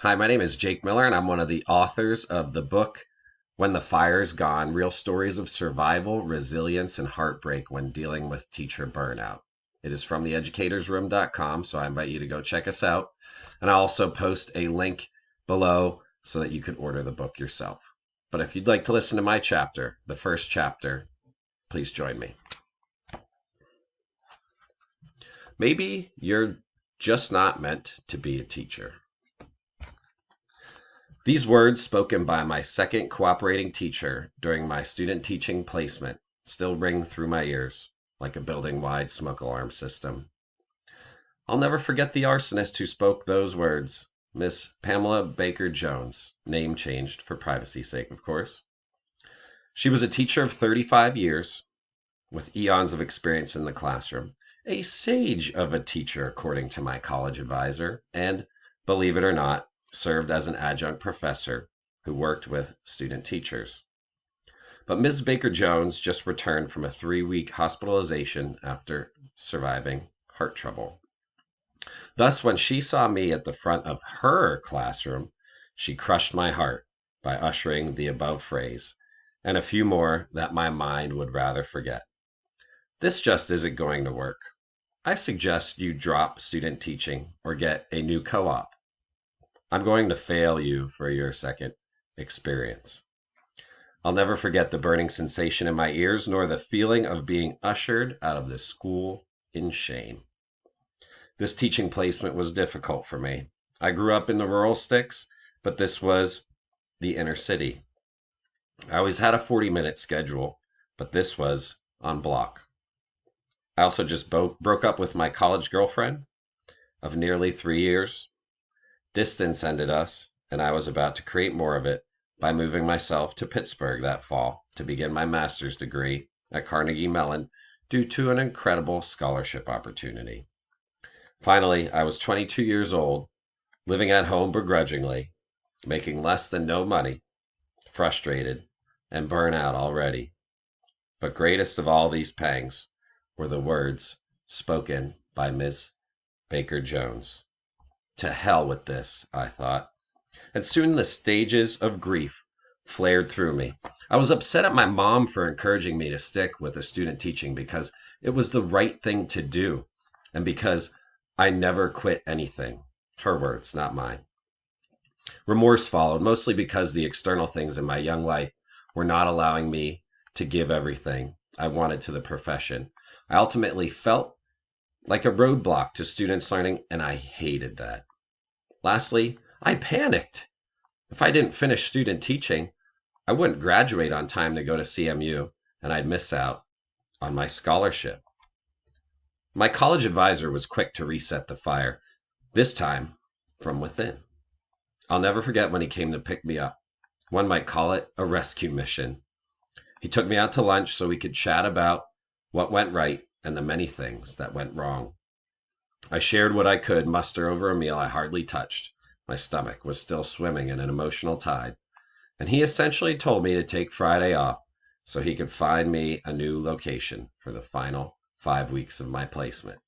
Hi, my name is Jake Miller, and I'm one of the authors of the book When the Fire's Gone: Real Stories of Survival, Resilience, and Heartbreak When Dealing with Teacher Burnout. It is from theeducatorsroom.com, so I invite you to go check us out. And I'll also post a link below so that you can order the book yourself. But if you'd like to listen to my chapter, the first chapter, please join me. Maybe you're just not meant to be a teacher. These words, spoken by my second cooperating teacher during my student teaching placement, still ring through my ears like a building-wide smoke alarm system. I'll never forget the arsonist who spoke those words, Miss Pamela Baker Jones, name changed for privacy's sake, of course. She was a teacher of 35 years, with eons of experience in the classroom, a sage of a teacher, according to my college advisor, and, believe it or not, served as an adjunct professor who worked with student teachers. But Ms. Baker-Jones just returned from a 3-week hospitalization after surviving heart trouble. Thus, when she saw me at the front of her classroom, she crushed my heart by ushering the above phrase, and a few more that my mind would rather forget. This just isn't going to work. I suggest you drop student teaching or get a new co-op. I'm going to fail you for your second experience. I'll never forget the burning sensation in my ears, nor the feeling of being ushered out of the school in shame. This teaching placement was difficult for me. I grew up in the rural sticks, but this was the inner city. I always had a 40-minute schedule, but this was on block. I also just broke up with my college girlfriend of nearly 3 years. Distance ended us, and I was about to create more of it by moving myself to Pittsburgh that fall to begin my master's degree at Carnegie Mellon due to an incredible scholarship opportunity. Finally, I was 22 years old, living at home begrudgingly, making less than no money, frustrated, and burnt out already. But greatest of all these pangs were the words spoken by Ms. Baker-Jones. To hell with this, I thought. And soon the stages of grief flared through me. I was upset at my mom for encouraging me to stick with the student teaching because it was the right thing to do, and because I never quit anything. Her words, not mine. Remorse followed, mostly because the external things in my young life were not allowing me to give everything I wanted to the profession. I ultimately felt like a roadblock to students learning, and I hated that. Lastly, I panicked. If I didn't finish student teaching, I wouldn't graduate on time to go to CMU, and I'd miss out on my scholarship. My college advisor was quick to reset the fire, this time from within. I'll never forget when he came to pick me up. One might call it a rescue mission. He took me out to lunch so we could chat about what went right and the many things that went wrong. I shared what I could muster over a meal I hardly touched. My stomach was still swimming in an emotional tide, and he essentially told me to take Friday off so he could find me a new location for the final 5 weeks of my placement.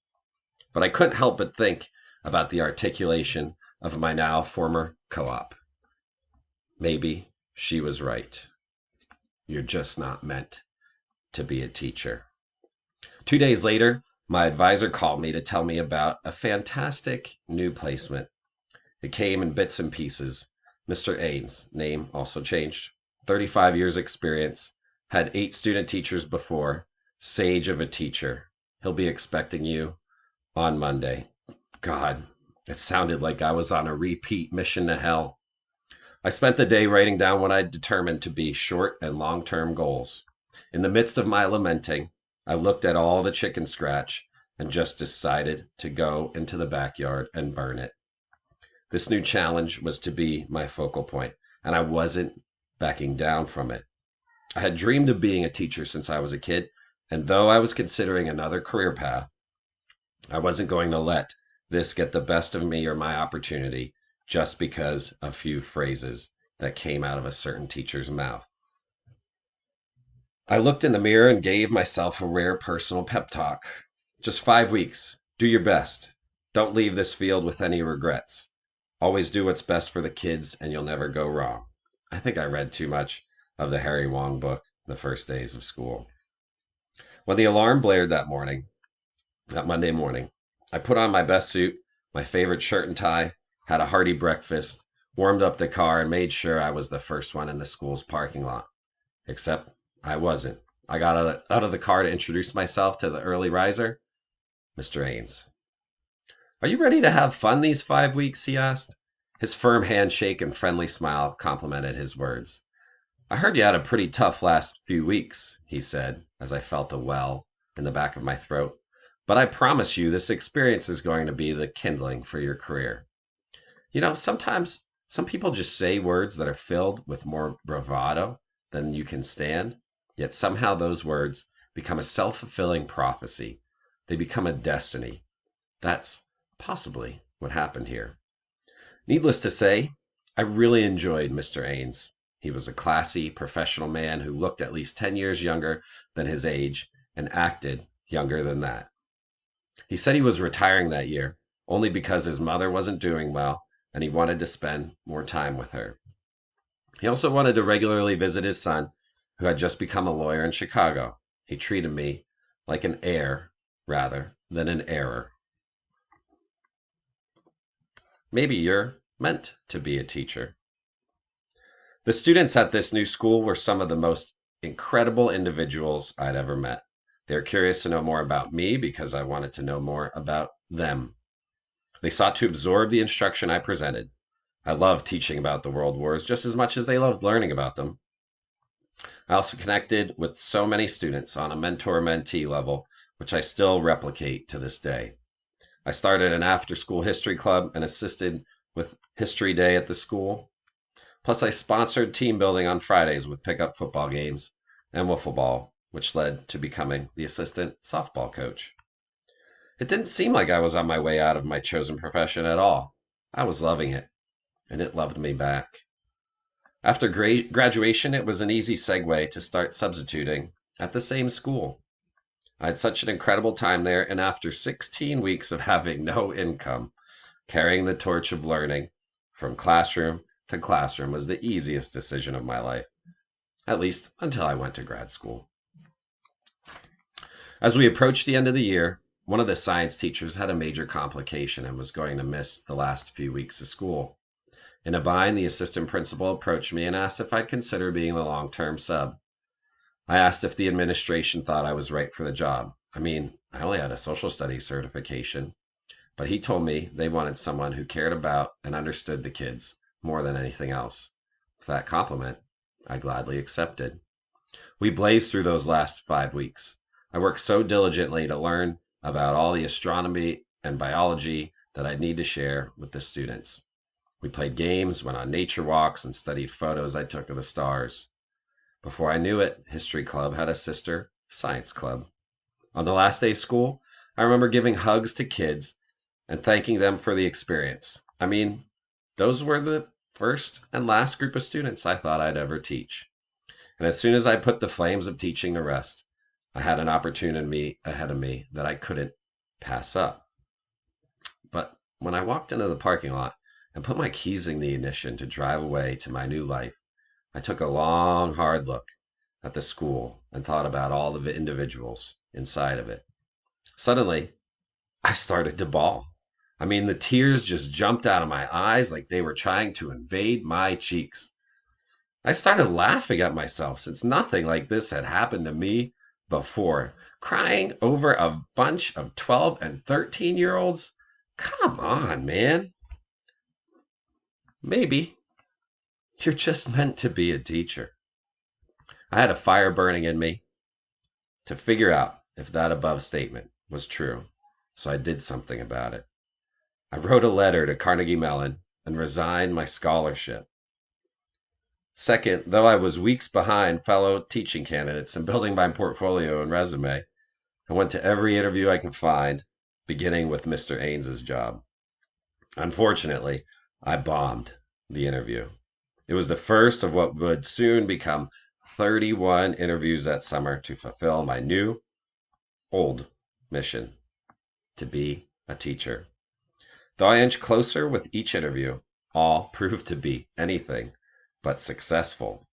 But I couldn't help but think about the articulation of my now former co-op. Maybe she was right. You're just not meant to be a teacher. 2 days later, my advisor called me to tell me about a fantastic new placement. It came in bits and pieces. Mr. Ains, name also changed, 35 years experience, had 8 student teachers before, sage of a teacher. He'll be expecting you on Monday. God, it sounded like I was on a repeat mission to hell. I spent the day writing down what I'd determined to be short and long-term goals. In the midst of my lamenting, I looked at all the chicken scratch and just decided to go into the backyard and burn it. This new challenge was to be my focal point, and I wasn't backing down from it. I had dreamed of being a teacher since I was a kid, and though I was considering another career path, I wasn't going to let this get the best of me or my opportunity just because a few phrases that came out of a certain teacher's mouth. I looked in the mirror and gave myself a rare personal pep talk. Just 5 weeks. Do your best. Don't leave this field with any regrets. Always do what's best for the kids and you'll never go wrong. I think I read too much of the Harry Wong book the first days of school. When the alarm blared that Monday morning, I put on my best suit, my favorite shirt and tie, had a hearty breakfast, warmed up the car, and made sure I was the first one in the school's parking lot. Except I wasn't. I got out of the car to introduce myself to the early riser, Mr. Ains. Are you ready to have fun these 5 weeks? He asked. His firm handshake and friendly smile complimented his words. I heard you had a pretty tough last few weeks, he said, as I felt a well in the back of my throat. But I promise you this experience is going to be the kindling for your career. You know, sometimes some people just say words that are filled with more bravado than you can stand, yet somehow those words become a self-fulfilling prophecy. They become a destiny. That's possibly what happened here. Needless to say, I really enjoyed Mr. Ains. He was a classy, professional man who looked at least 10 years younger than his age and acted younger than that. He said he was retiring that year only because his mother wasn't doing well and he wanted to spend more time with her. He also wanted to regularly visit his son, who had just become a lawyer in Chicago. He treated me like an heir rather than an error. Maybe you're meant to be a teacher. The students at this new school were some of the most incredible individuals I'd ever met. They were curious to know more about me because I wanted to know more about them. They sought to absorb the instruction I presented. I loved teaching about the world wars just as much as they loved learning about them. I also connected with so many students on a mentor-mentee level, which I still replicate to this day. I started an after-school history club and assisted with History Day at the school. Plus, I sponsored team building on Fridays with pickup football games and wiffle ball, which led to becoming the assistant softball coach. It didn't seem like I was on my way out of my chosen profession at all. I was loving it, and it loved me back. After graduation, it was an easy segue to start substituting at the same school. I had such an incredible time there, and after 16 weeks of having no income, carrying the torch of learning from classroom to classroom was the easiest decision of my life, at least until I went to grad school. As we approached the end of the year, one of the science teachers had a major complication and was going to miss the last few weeks of school. In a bind, the assistant principal approached me and asked if I'd consider being the long-term sub. I asked if the administration thought I was right for the job. I mean, I only had a social studies certification, but he told me they wanted someone who cared about and understood the kids more than anything else. With that compliment, I gladly accepted. We blazed through those last 5 weeks. I worked so diligently to learn about all the astronomy and biology that I'd need to share with the students. We played games, went on nature walks, and studied photos I took of the stars. Before I knew it, History Club had a sister, Science Club. On the last day of school, I remember giving hugs to kids and thanking them for the experience. I mean, those were the first and last group of students I thought I'd ever teach. And as soon as I put the flames of teaching to rest, I had an opportunity ahead of me that I couldn't pass up. But when I walked into the parking lot and put my keys in the ignition to drive away to my new life, I took a long, hard look at the school and thought about all the individuals inside of it. Suddenly, I started to bawl. I mean, the tears just jumped out of my eyes like they were trying to invade my cheeks. I started laughing at myself since nothing like this had happened to me before. Crying over a bunch of 12 and 13-year-olds? Come on, man. Maybe you're just meant to be a teacher. I had a fire burning in me to figure out if that above statement was true, so I did something about it. I wrote a letter to Carnegie Mellon and resigned my scholarship. Second, though I was weeks behind fellow teaching candidates in building my portfolio and resume, I went to every interview I could find, beginning with Mr. Ains's job. Unfortunately, I bombed the interview. It was the first of what would soon become 31 interviews that summer to fulfill my new, old mission to be a teacher. Though I inched closer with each interview, all proved to be anything but successful.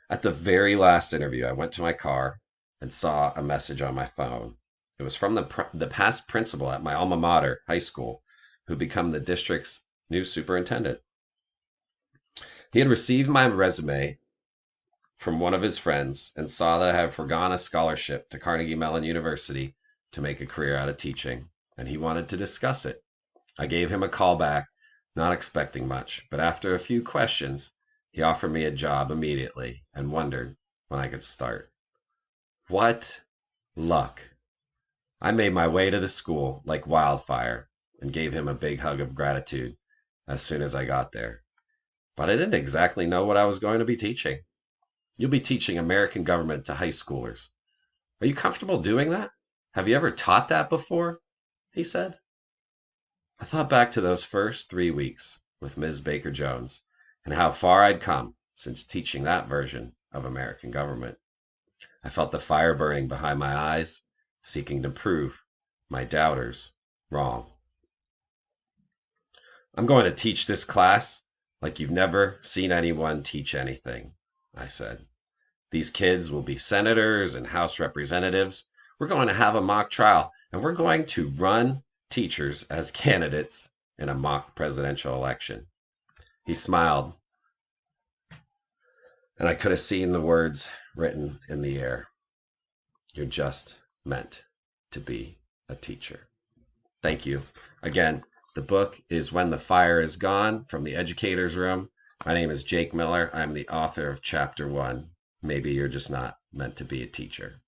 At the very last interview, I went to my car and saw a message on my phone. It was from the past principal at my alma mater, high school, who became the district's new superintendent. He had received my resume from one of his friends and saw that I had forgone a scholarship to Carnegie Mellon University to make a career out of teaching, and he wanted to discuss it. I gave him a call back, not expecting much, but after a few questions, he offered me a job immediately and wondered when I could start. What luck! I made my way to the school like wildfire and gave him a big hug of gratitude as soon as I got there. But I didn't exactly know what I was going to be teaching. You'll be teaching American government to high schoolers. Are you comfortable doing that? Have you ever taught that before? He said. I thought back to those first 3 weeks with Ms. Baker Jones and how far I'd come since teaching that version of American government. I felt the fire burning behind my eyes, seeking to prove my doubters wrong. I'm going to teach this class like you've never seen anyone teach anything, I said. These kids will be senators and House representatives. We're going to have a mock trial, and we're going to run teachers as candidates in a mock presidential election. He smiled, and I could have seen the words written in the air. You're just meant to be a teacher. Thank you. Again, the book is When the Fire Is Gone from the Educator's Room. My name is Jake Miller. I'm the author of Chapter 1. Maybe you're just not meant to be a teacher.